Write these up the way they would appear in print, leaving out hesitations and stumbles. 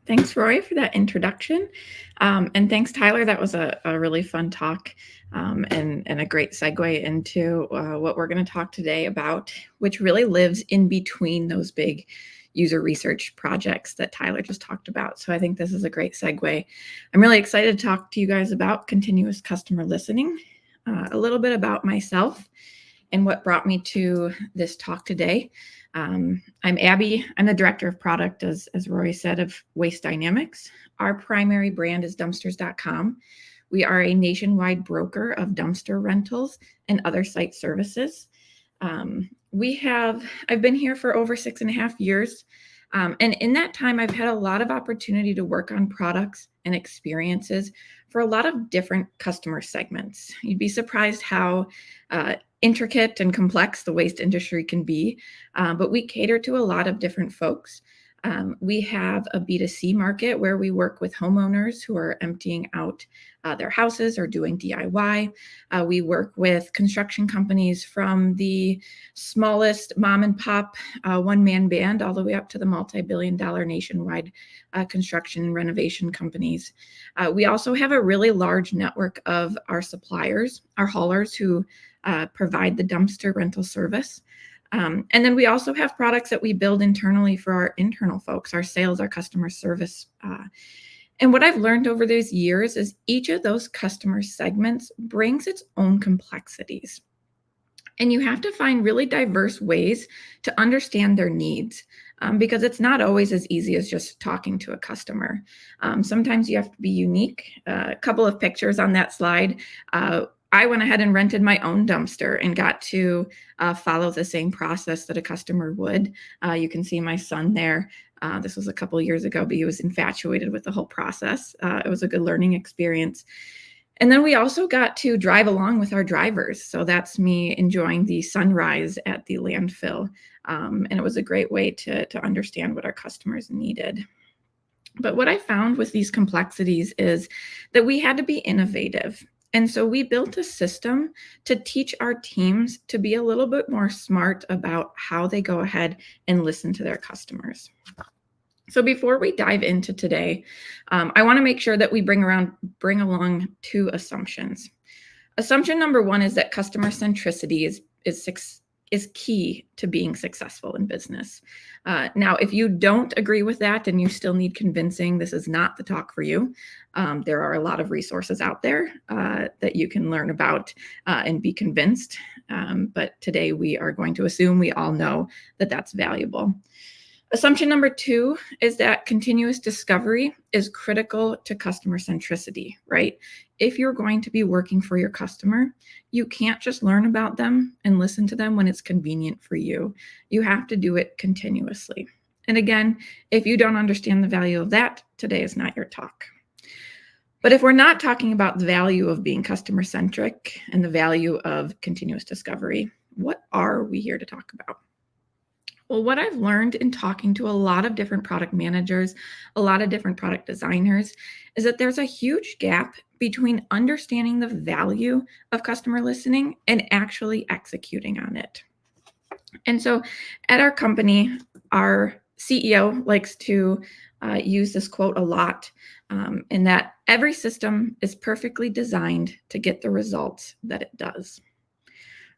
Thanks, Roy, for that introduction. And thanks, Tyler. That was a really fun talk and a great segue into what we're going to talk today about, which really lives in between those big user research projects that Tyler just talked about. So I think this is a great segue. I'm really excited to talk to you guys about continuous customer listening, a little bit about myself and what brought me to this talk today. I'm Abby. I'm the director of product, as Roy said, of Waste Dynamics. Our primary brand is dumpsters.com. We are a nationwide broker of dumpster rentals and other site services. I've been here for over 6.5 years. And in that time, I've had a lot of opportunity to work on products and experiences for a lot of different customer segments. You'd be surprised how intricate and complex the waste industry can be, but we cater to a lot of different folks. We have a B2C market where we work with homeowners who are emptying out their houses or doing DIY. We work with construction companies from the smallest mom and pop one-man band all the way up to the multi-billion-dollar nationwide construction and renovation companies. We also have a really large network of our suppliers, our haulers who provide the dumpster rental service. And then we also have products that we build internally for our internal folks, our sales, our customer service. And what I've learned over those years is each of those customer segments brings its own complexities. And you have to find really diverse ways to understand their needs because it's not always as easy as just talking to a customer. Sometimes you have to be unique. A couple of pictures on that slide. I went ahead and rented my own dumpster and got to follow the same process that a customer would. You can see my son there. This was a couple of years ago, but he was infatuated with the whole process. It was a good learning experience. And then we also got to drive along with our drivers. So that's me enjoying the sunrise at the landfill. And it was a great way to understand what our customers needed. But what I found with these complexities is that we had to be innovative. And so we built a system to teach our teams to be a little bit more smart about how they go ahead and listen to their customers. So before we dive into today, I want to make sure that we bring along two assumptions. Assumption number one is that customer centricity is key to being successful in business. Now, if you don't agree with that and you still need convincing, this is not the talk for you. There are a lot of resources out there that you can learn about and be convinced. But today we are going to assume we all know that that's valuable. Assumption number two is that continuous discovery is critical to customer centricity, right? If you're going to be working for your customer, you can't just learn about them and listen to them when it's convenient for you. You have to do it continuously. And again, if you don't understand the value of that, today is not your talk. But if we're not talking about the value of being customer centric and the value of continuous discovery, what are we here to talk about? Well, what I've learned in talking to a lot of different product managers, a lot of different product designers, is that there's a huge gap between understanding the value of customer listening and actually executing on it. And so at our company, our CEO likes to use this quote a lot, in that every system is perfectly designed to get the results that it does.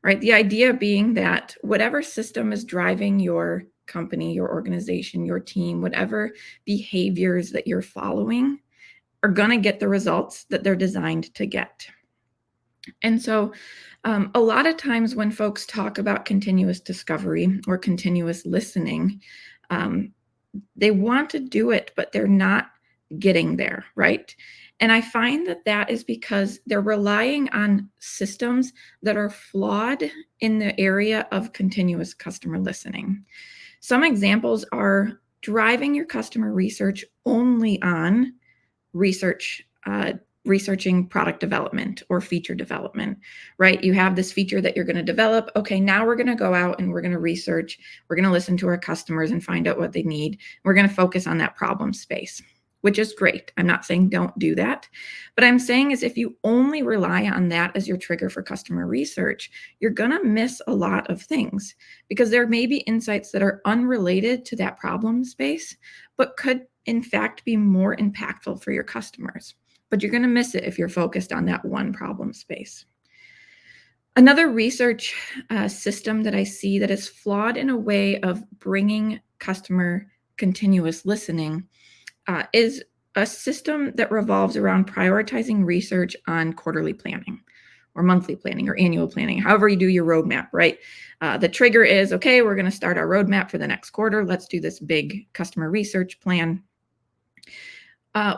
Right? The idea being that whatever system is driving your company, your organization, your team, whatever behaviors that you're following are going to get the results that they're designed to get. And so a lot of times when folks talk about continuous discovery or continuous listening, they want to do it, but they're not getting there, right? And I find that that is because they're relying on systems that are flawed in the area of continuous customer listening. Some examples are driving your customer research only on researching product development or feature development, right? You have this feature that you're going to develop. Okay, now we're going to go out and we're going to research. We're going to listen to our customers and find out what they need. We're going to focus on that problem space, which is great. I'm not saying don't do that. But I'm saying is if you only rely on that as your trigger for customer research, you're going to miss a lot of things because there may be insights that are unrelated to that problem space, but could in fact, be more impactful for your customers. But you're going to miss it if you're focused on that one problem space. Another research system that I see that is flawed in a way of bringing customer continuous listening is a system that revolves around prioritizing research on quarterly planning or monthly planning or annual planning, however you do your roadmap, right? The trigger is, okay, we're going to start our roadmap for the next quarter. Let's do this big customer research plan,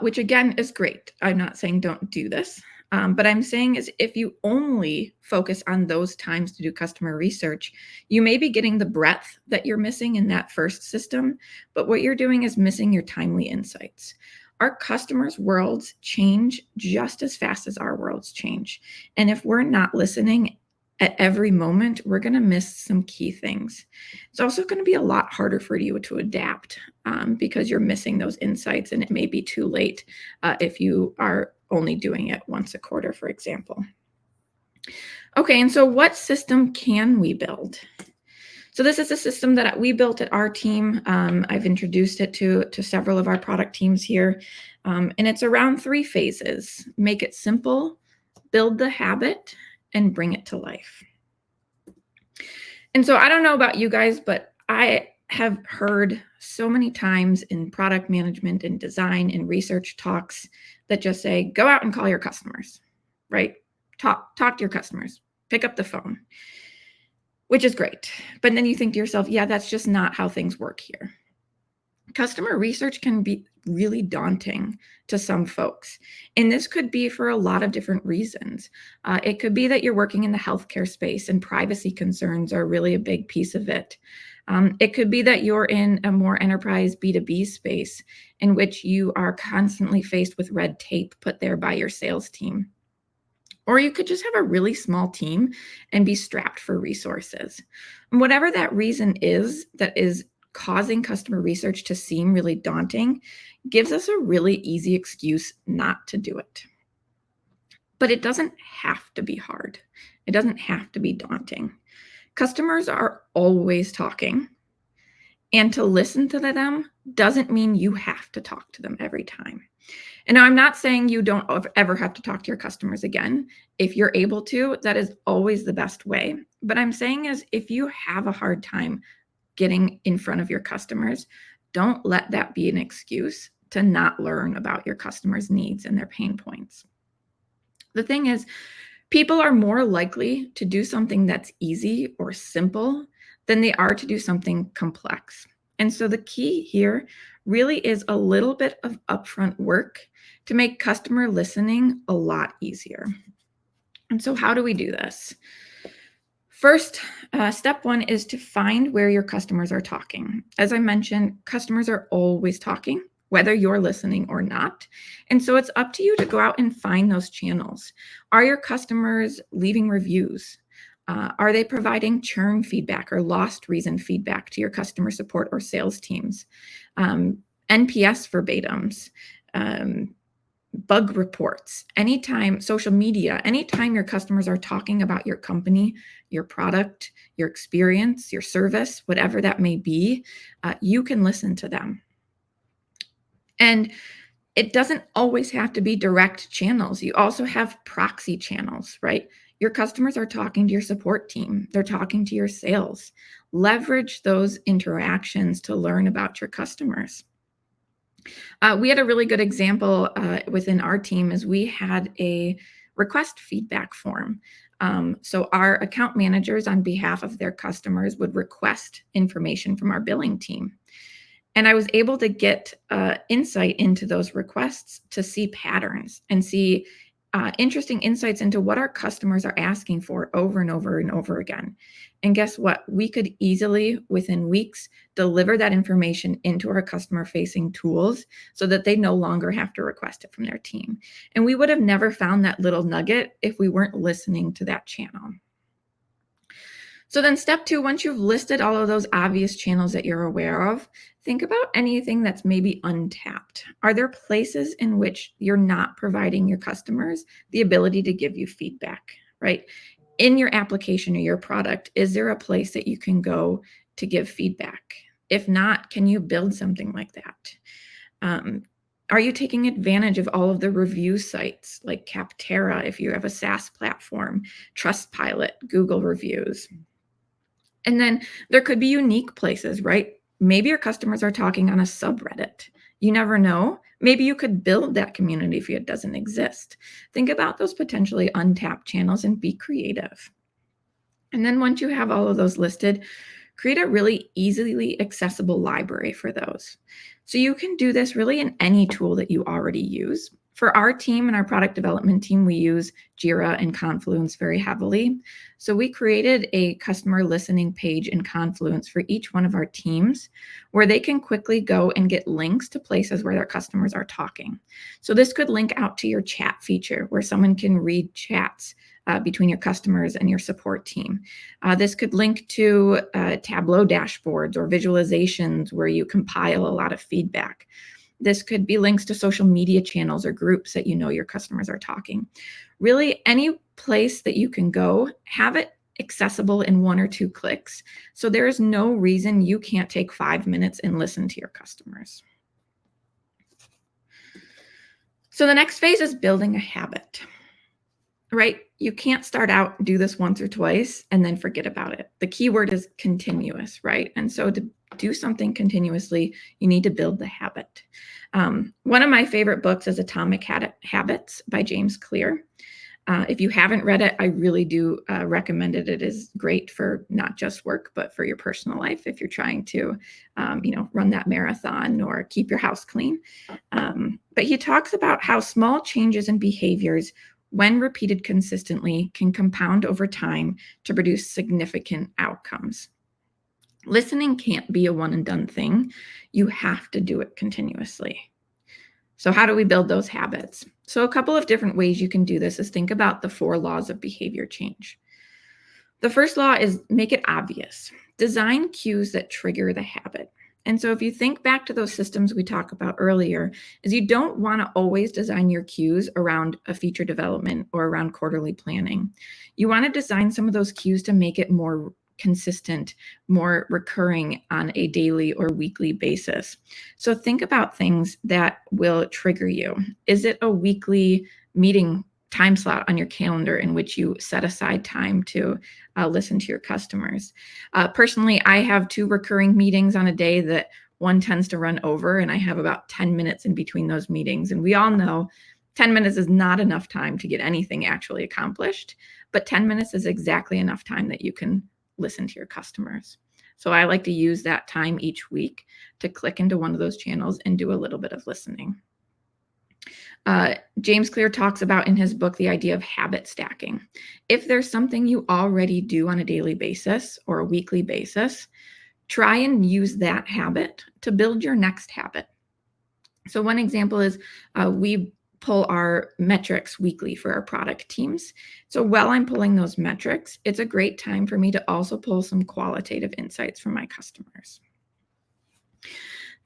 which again is great. I'm not saying don't do this. But I'm saying is if you only focus on those times to do customer research, you may be getting the breadth that you're missing in that first system, but what you're doing is missing your timely insights. Our customers' worlds change just as fast as our worlds change. And if we're not listening at every moment, we're going to miss some key things. It's also going to be a lot harder for you to adapt because you're missing those insights, and it may be too late if you are only doing it once a quarter, for example. Okay, and so what system can we build? So this is a system that we built at our team. I've introduced it to several of our product teams here, and it's around 3 phases. Make it simple, build the habit, and bring it to life. And so I don't know about you guys, but I have heard so many times in product management and design and research talks that just say, go out and call your customers, right? Talk to your customers, pick up the phone, which is great. But then you think to yourself, yeah, that's just not how things work here. Customer research can be really daunting to some folks. And this could be for a lot of different reasons. It could be that you're working in the healthcare space and privacy concerns are really a big piece of it. It could be that you're in a more enterprise B2B space in which you are constantly faced with red tape put there by your sales team. Or you could just have a really small team and be strapped for resources. And whatever that reason is that is causing customer research to seem really daunting gives us a really easy excuse not to do it. But it doesn't have to be hard. It doesn't have to be daunting. Customers are always talking, and to listen to them doesn't mean you have to talk to them every time. And now I'm not saying you don't ever have to talk to your customers again. If you're able to, that is always the best way. But I'm saying is if you have a hard time getting in front of your customers, don't let that be an excuse to not learn about your customers' needs and their pain points. The thing is, people are more likely to do something that's easy or simple than they are to do something complex. And so the key here really is a little bit of upfront work to make customer listening a lot easier. And so how do we do this? First, step 1 is to find where your customers are talking. As I mentioned, customers are always talking, whether you're listening or not. And so it's up to you to go out and find those channels. Are your customers leaving reviews? Are they providing churn feedback or lost reason feedback to your customer support or sales teams? NPS verbatims, bug reports, anytime, social media, anytime your customers are talking about your company, your product, your experience, your service, whatever that may be, you can listen to them. And it doesn't always have to be direct channels. You also have proxy channels, right? Your customers are talking to your support team. They're talking to your sales. Leverage those interactions to learn about your customers. We had a really good example within our team as we had a request feedback form. So our account managers on behalf of their customers would request information from our billing team. And I was able to get insight into those requests to see patterns and see interesting insights into what our customers are asking for over and over and over again. And guess what? We could easily, within weeks, deliver that information into our customer-facing tools so that they no longer have to request it from their team. And we would have never found that little nugget if we weren't listening to that channel. So then step 2, once you've listed all of those obvious channels that you're aware of, think about anything that's maybe untapped. Are there places in which you're not providing your customers the ability to give you feedback, right? In your application or your product, is there a place that you can go to give feedback? If not, can you build something like that? Um, are you taking advantage of all of the review sites like Capterra if you have a SaaS platform, Trustpilot, Google reviews? And then there could be unique places, right? Maybe your customers are talking on a subreddit. You never know. Maybe you could build that community if it doesn't exist. Think about those potentially untapped channels and be creative. And then once you have all of those listed, create a really easily accessible library for those. So you can do this really in any tool that you already use. For our team and our product development team, we use Jira and Confluence very heavily. So we created a customer listening page in Confluence for each one of our teams where they can quickly go and get links to places where their customers are talking. So this could link out to your chat feature where someone can read chats between your customers and your support team. This could link to Tableau dashboards or visualizations where you compile a lot of feedback. This could be links to social media channels or groups that you know your customers are talking. Really, any place that you can go, have it accessible in 1 or 2 clicks. So there is no reason you can't take 5 minutes and listen to your customers. So the next phase is building a habit. Right? You can't start out, do this once or twice, and then forget about it. The key word is continuous, right? And so to do something continuously, you need to build the habit. One of my favorite books is Atomic Habits by James Clear. If you haven't read it, I really do recommend it. It is great for not just work, but for your personal life if you're trying to, run that marathon or keep your house clean. But he talks about how small changes in behaviors when repeated consistently, can compound over time to produce significant outcomes. Listening can't be a one and done thing. You have to do it continuously. So how do we build those habits? So a couple of different ways you can do this is think about the 4 laws of behavior change. The first law is make it obvious. Design cues that trigger the habit. And so if you think back to those systems we talked about earlier, is you don't want to always design your cues around a feature development or around quarterly planning. You want to design some of those cues to make it more consistent, more recurring on a daily or weekly basis. So think about things that will trigger you. Is it a weekly meeting time slot on your calendar in which you set aside time to listen to your customers? Personally, I have 2 recurring meetings on a day that one tends to run over, and I have about 10 minutes in between those meetings. And we all know 10 minutes is not enough time to get anything actually accomplished, but 10 minutes is exactly enough time that you can listen to your customers. So I like to use that time each week to click into one of those channels and do a little bit of listening. James Clear talks about in his book the idea of habit stacking. If there's something you already do on a daily basis or a weekly basis, try and use that habit to build your next habit. So one example is we pull our metrics weekly for our product teams. So while I'm pulling those metrics, it's a great time for me to also pull some qualitative insights from my customers.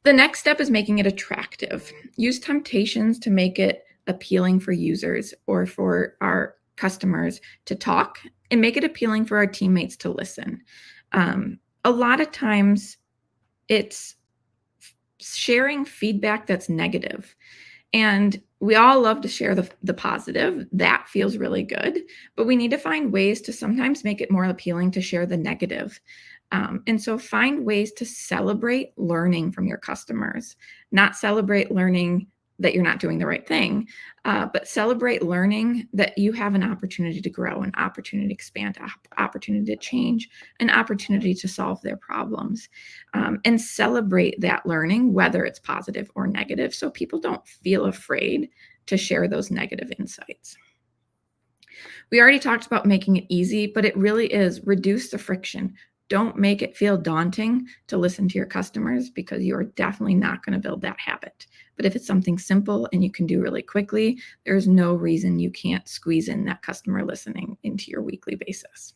The next step is making it attractive. Use temptations to make it appealing for users or for our customers to talk, and make it appealing for our teammates to listen. A lot of times it's sharing feedback that's negative. And we all love to share the positive. That feels really good. But we need to find ways to sometimes make it more appealing to share the negative. And so find ways to celebrate learning from your customers, not celebrate learning that you're not doing the right thing, but celebrate learning that you have an opportunity to grow, an opportunity to expand, opportunity to change, an opportunity to solve their problems, and celebrate that learning, whether it's positive or negative, so people don't feel afraid to share those negative insights. We already talked about making it easy, but it really is reduce the friction. Don't make it feel daunting to listen to your customers because you are definitely not going to build that habit. But if it's something simple and you can do really quickly, there's no reason you can't squeeze in that customer listening into your weekly basis.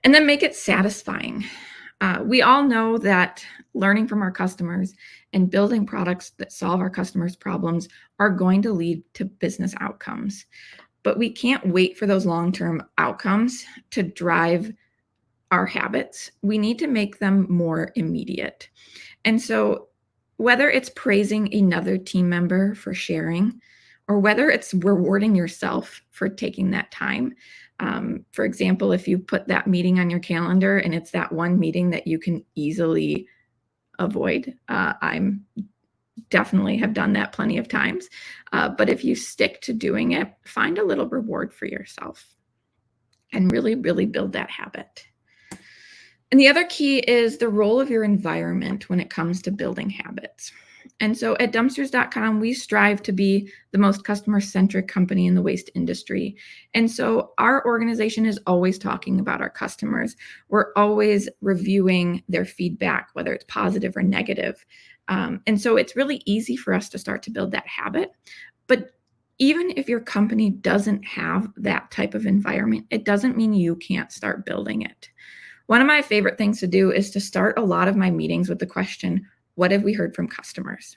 And then make it satisfying. We all know that learning from our customers and building products that solve our customers' problems are going to lead to business outcomes. But we can't wait for those long-term outcomes to drive our habits. We need to make them more immediate. And so Whether it's praising another team member for sharing, or whether it's rewarding yourself for taking that time. For example, if you put that meeting on your calendar and it's that one meeting that you can easily avoid, I'm definitely have done that plenty of times. But if you stick to doing it, find a little reward for yourself and really, really build that habit. And the other key is the role of your environment when it comes to building habits. And so at dumpsters.com, we strive to be the most customer-centric company in the waste industry. And so our organization is always talking about our customers. We're always reviewing their feedback, whether it's positive or negative. And so it's really easy for us to start to build that habit. But even if your company doesn't have that type of environment, it doesn't mean you can't start building it. One of my favorite things to do is to start a lot of my meetings with the question, what have we heard from customers?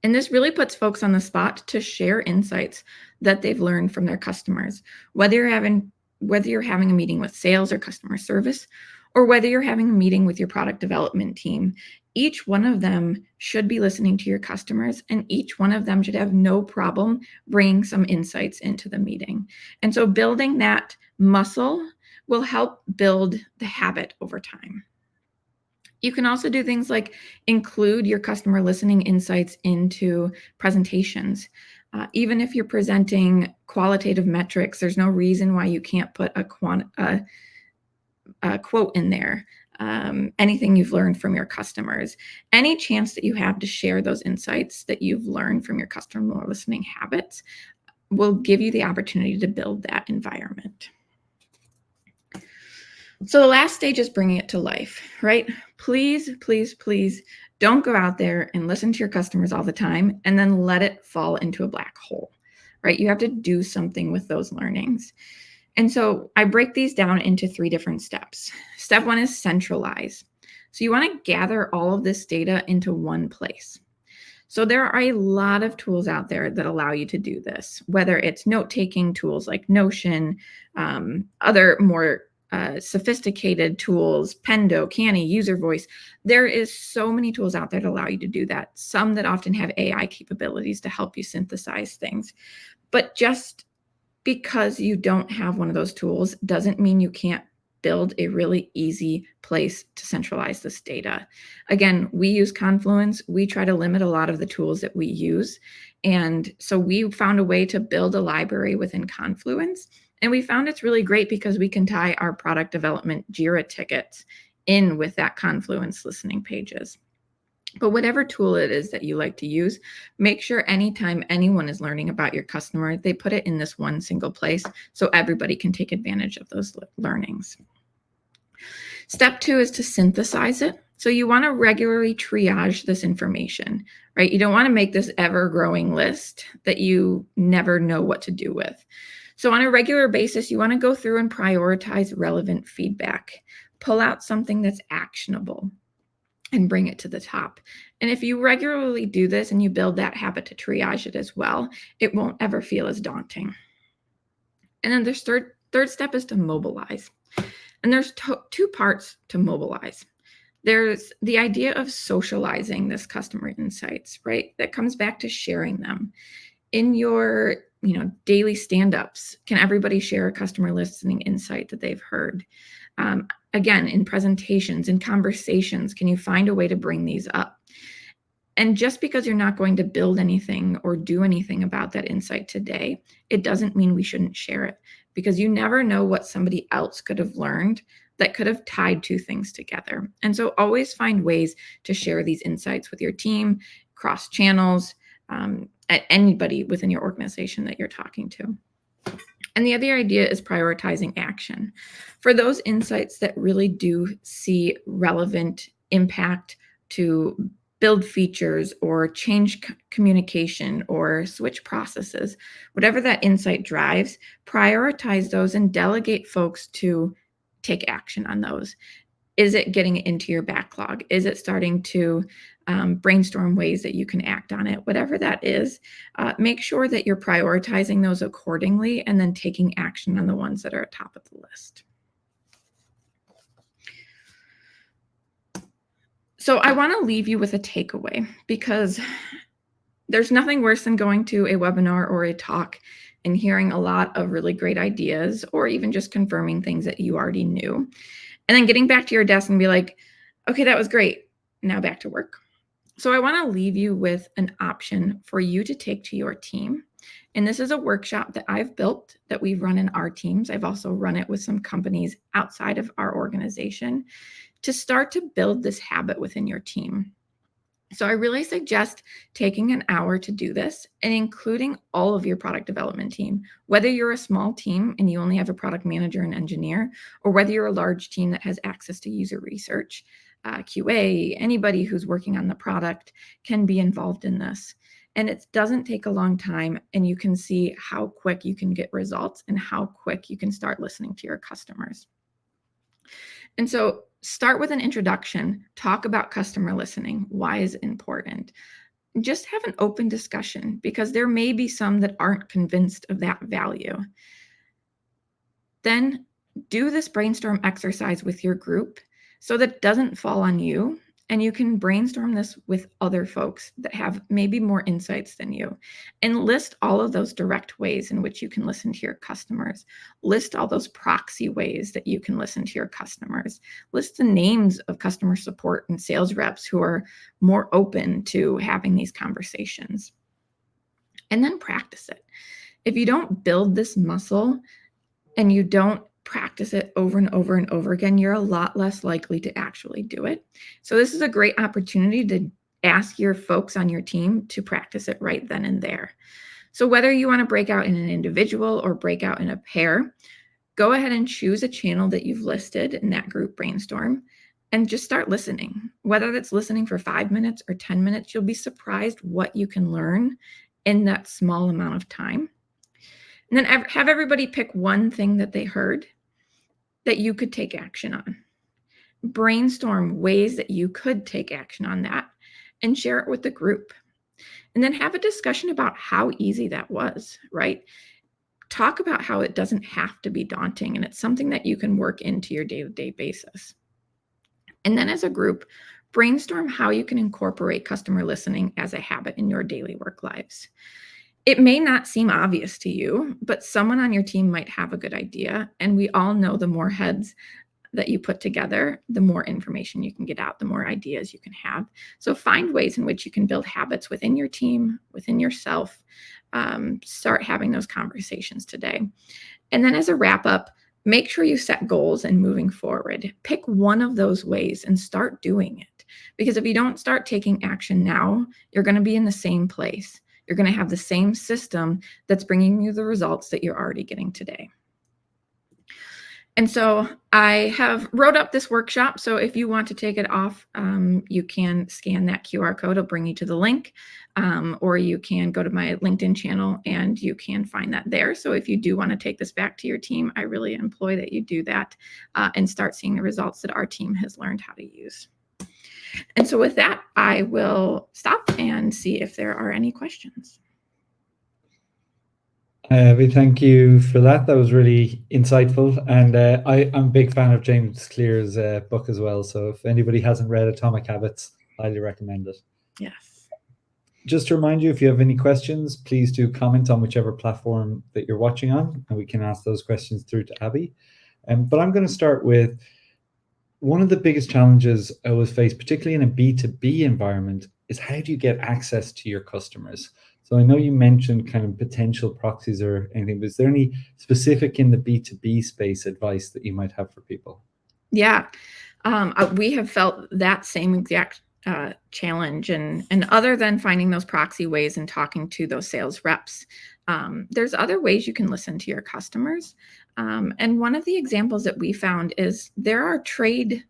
And this really puts folks on the spot to share insights that they've learned from their customers, whether you're having a meeting with sales or customer service, or whether you're having a meeting with your product development team. Each one of them should be listening to your customers, and each one of them should have no problem bringing some insights into the meeting. And so building that muscle will help build the habit over time. You can also do things like include your customer listening insights into presentations. Even if you're presenting qualitative metrics, there's no reason why you can't put a quote in there. Anything you've learned from your customers. Any chance that you have to share those insights that you've learned from your customer listening habits will give you the opportunity to build that environment. So the last stage is bringing it to life, right? Please, please, please don't go out there and listen to your customers all the time and then let it fall into a black hole, right? You have to do something with those learnings. And so I break these down into 3 different steps. Step 1 is centralize. So you want to gather all of this data into one place. So there are a lot of tools out there that allow you to do this, whether it's note-taking tools like Notion, other more sophisticated tools, Pendo, Canny, User Voice. There is so many tools out there to allow you to do that. Some that often have AI capabilities to help you synthesize things. But just because you don't have one of those tools doesn't mean you can't build a really easy place to centralize this data. Again, we use Confluence. We try to limit a lot of the tools that we use. And so we found a way to build a library within Confluence. And we found it's really great because we can tie our product development Jira tickets in with that Confluence listening pages. But whatever tool it is that you like to use, make sure anytime anyone is learning about your customer, they put it in this one single place so everybody can take advantage of those learnings. Step 2 is to synthesize it. So you want to regularly triage this information, right? You don't want to make this ever-growing list that you never know what to do with. So on a regular basis, you want to go through and prioritize relevant feedback. Pull out something that's actionable and bring it to the top. And if you regularly do this and you build that habit to triage it as well, it won't ever feel as daunting. And then the third step is to mobilize. And there's 2 parts to mobilize. There's the idea of socializing this customer insights, right? That comes back to sharing them. In your daily stand-ups, can everybody share a customer listening insight that they've heard? Again, in presentations, in conversations, can you find a way to bring these up? And just because you're not going to build anything or do anything about that insight today, it doesn't mean we shouldn't share it, because you never know what somebody else could have learned that could have tied 2 things together. And so always find ways to share these insights with your team, cross channels, at anybody within your organization that you're talking to. And the other idea is prioritizing action. For those insights that really do see relevant impact to build features or change communication or switch processes, whatever that insight drives, prioritize those and delegate folks to take action on those. Is it getting into your backlog? Is it starting to brainstorm ways that you can act on it? Whatever that is, make sure that you're prioritizing those accordingly and then taking action on the ones that are at top of the list. So I want to leave you with a takeaway, because there's nothing worse than going to a webinar or a talk and hearing a lot of really great ideas, or even just confirming things that you already knew, and then getting back to your desk and be like, okay, that was great. Now back to work. So I want to leave you with an option for you to take to your team. And this is a workshop that I've built that we've run in our teams. I've also run it with some companies outside of our organization to start to build this habit within your team. So I really suggest taking an hour to do this and including all of your product development team, whether you're a small team and you only have a product manager and engineer, or whether you're a large team that has access to user research, QA, anybody who's working on the product can be involved in this. And it doesn't take a long time, and you can see how quick you can get results and how quick you can start listening to your customers. And so start with an introduction, talk about customer listening. Why is it important? Just have an open discussion, because there may be some that aren't convinced of that value. Then do this brainstorm exercise with your group so that it doesn't fall on you, and you can brainstorm this with other folks that have maybe more insights than you, and list all of those direct ways in which you can listen to your customers. List all those proxy ways that you can listen to your customers. List the names of customer support and sales reps who are more open to having these conversations. And then practice it. If you don't build this muscle and you don't practice it over and over and over again, you're a lot less likely to actually do it. So this is a great opportunity to ask your folks on your team to practice it right then and there. So whether you want to break out in an individual or break out in a pair, go ahead and choose a channel that you've listed in that group brainstorm and just start listening. Whether that's listening for 5 minutes or 10 minutes, you'll be surprised what you can learn in that small amount of time. And then have everybody pick one thing that they heard that you could take action on. Brainstorm ways that you could take action on that and share it with the group. And then have a discussion about how easy that was, right? Talk about how it doesn't have to be daunting and it's something that you can work into your day-to-day basis. And then as a group, brainstorm how you can incorporate customer listening as a habit in your daily work lives. It may not seem obvious to you, but someone on your team might have a good idea. And we all know the more heads that you put together, the more information you can get out, the more ideas you can have. So find ways in which you can build habits within your team, within yourself. Start having those conversations today. And then as a wrap up, make sure you set goals and moving forward. Pick one of those ways and start doing it. Because if you don't start taking action now, you're going to be in the same place. You're going to have the same system that's bringing you the results that you're already getting today. And so I have wrote up this workshop. So if you want to take it off, you can scan that QR code. It'll bring you to the link, or you can go to my LinkedIn channel and you can find that there. So if you do want to take this back to your team, I really employ that you do that and start seeing the results that our team has learned how to use. And so with that, I will stop and see if there are any questions. We thank you for that. That was really insightful. And I'm a big fan of James Clear's book as well. So if anybody hasn't read Atomic Habits, highly recommend it. Yes. Just to remind you, if you have any questions, please do comment on whichever platform that you're watching on, and we can ask those questions through to Abby. But I'm going to start with one of the biggest challenges I always face, particularly in a B2B environment, is how do you get access to your customers? So I know you mentioned kind of potential proxies or anything, but is there any specific in the B2B space advice that you might have for people? Yeah, we have felt that same exact challenge. And other than finding those proxy ways and talking to those sales reps, there's other ways you can listen to your customers. And one of the examples that we found is there are trade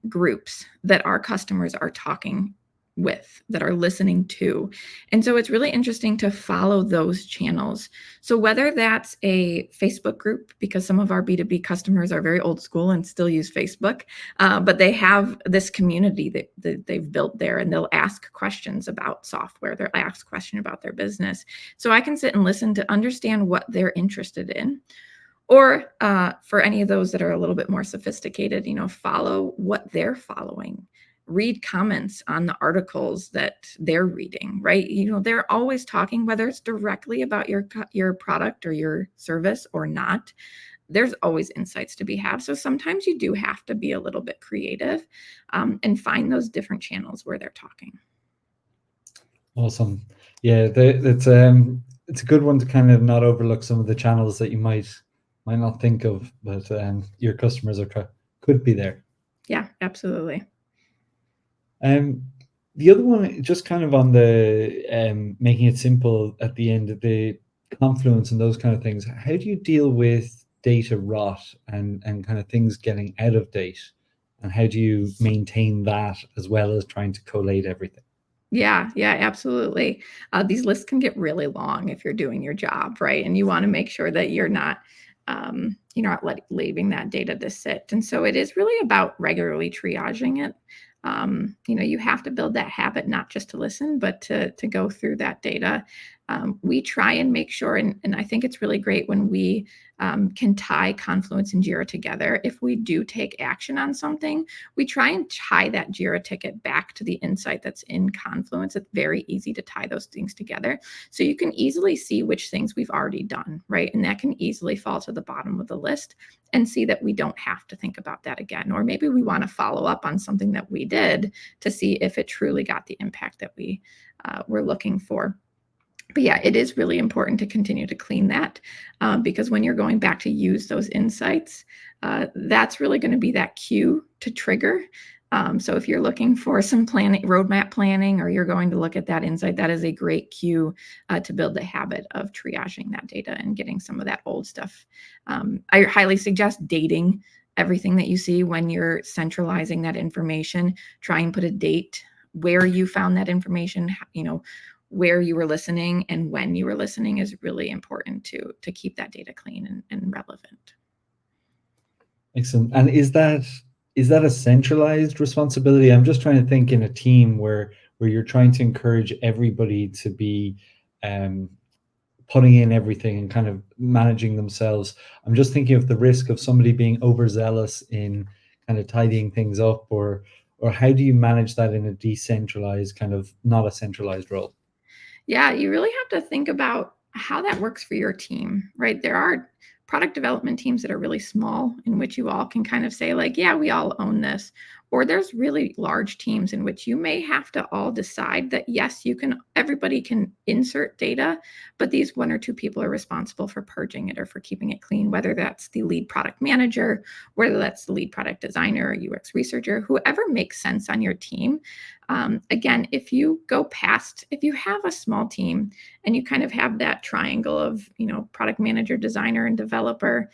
groups that our customers are talking with, that are listening to. And so it's really interesting to follow those channels. So whether that's a Facebook group, because some of our B2B customers are very old school and still use Facebook, but they have this community that they've built there, and they'll ask questions about software. They'll ask questions about their business. So I can sit and listen to understand what they're interested in. Or for any of those that are a little bit more sophisticated, follow what they're following. read comments on the articles that they're reading, right? They're always talking, whether it's directly about your product or your service or not. There's always insights to be had. So sometimes you do have to be a little bit creative and find those different channels where they're talking. Awesome. Yeah, it's a good one to kind of not overlook some of the channels that you might not think of, but your customers could be there. Yeah, absolutely. The other one, just kind of on the making it simple at the end of the confluence and those kind of things. How do you deal with data rot and kind of things getting out of date, and how do you maintain that as well as trying to collate everything? Yeah, absolutely. These lists can get really long if you're doing your job, right? And you want to make sure that you're not leaving that data to sit. And so it is really about regularly triaging it. You have to build that habit, not just to listen, but to go through that data. We try and make sure, and I think it's really great when we can tie Confluence and Jira together. If we do take action on something, we try and tie that Jira ticket back to the insight that's in Confluence. It's very easy to tie those things together. So you can easily see which things we've already done, right? And that can easily fall to the bottom of the list and see that we don't have to think about that again. Or maybe we want to follow up on something that we did to see if it truly got the impact that we were looking for. But yeah, it is really important to continue to clean that because when you're going back to use those insights, that's really going to be that cue to trigger. So if you're looking for some roadmap planning, or you're going to look at that insight, that is a great cue to build the habit of triaging that data and getting some of that old stuff. I highly suggest dating everything that you see when you're centralizing that information. Try and put a date where you found that information, where you were listening and when you were listening is really important to keep that data clean and relevant. Excellent. And is that a centralized responsibility? I'm just trying to think in a team where you're trying to encourage everybody to be putting in everything and kind of managing themselves. I'm just thinking of the risk of somebody being overzealous in kind of tidying things up, or how do you manage that in a decentralized, kind of not a centralized role? Yeah, you really have to think about how that works for your team, right? There are product development teams that are really small, in which you all can kind of say, like, yeah, we all own this. Or there's really large teams in which you may have to all decide that, yes, everybody can insert data, but these one or two people are responsible for purging it or for keeping it clean, whether that's the lead product manager, whether that's the lead product designer or UX researcher, whoever makes sense on your team. Again, if you have a small team and you kind of have that triangle of, product manager, designer, and developer,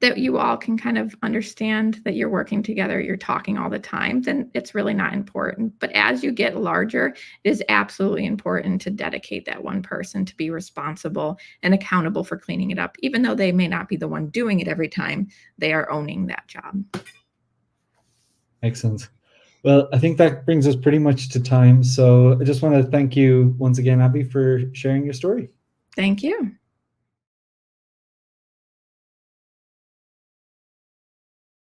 that you all can kind of understand that you're working together, you're talking all the time, then it's really not important. But as you get larger, it is absolutely important to dedicate that one person to be responsible and accountable for cleaning it up. Even though they may not be the one doing it every time, they are owning that job. Excellent. Well, I think that brings us pretty much to time. So I just want to thank you once again, Abby, for sharing your story. Thank you.